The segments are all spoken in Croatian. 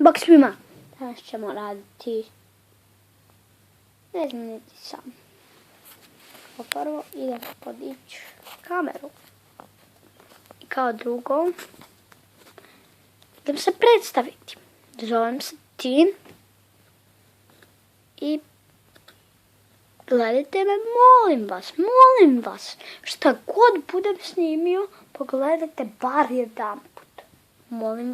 Bok svima! Danas ćemo raditi, ne znam niti sam. Kao prvo idem podići kameru. I kao drugo, idem se predstaviti. Zovem se Tin. I gledajte me, molim vas. Šta god budem snimio, pogledajte bar jedan put. Molim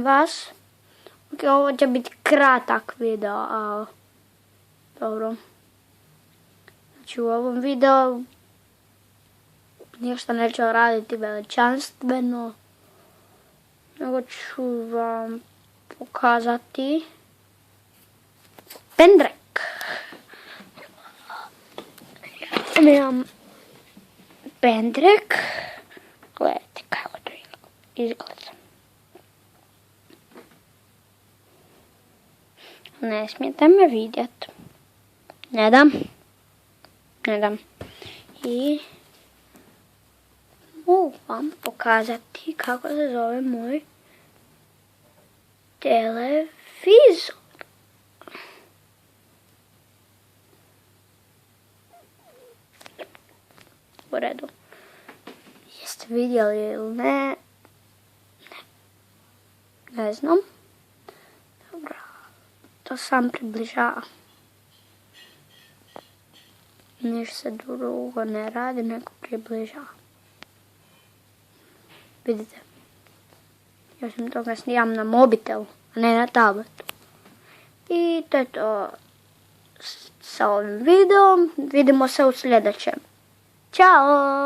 vas. Ok, ovo će biti kratak video, ali dobro. Znači u ovom videu ništa neću raditi veličanstveno, nego ću vam pokazati pendrek. Imam pendrek. Gledajte kako to izgleda. Ne smijete me vidjeti. Ne dam. I mogu vam pokazati kako se zove moj televizor. U redu. Jeste vidjeli ili ne? Ne znam. Dobro. To sam približava. Ništa se drugo ne radi, nego približava. Vidite. Ja sam toga snimam na mobitelu, a ne na tabletu. I to je to sa ovim videom. Vidimo se u sljedećem. Ćao!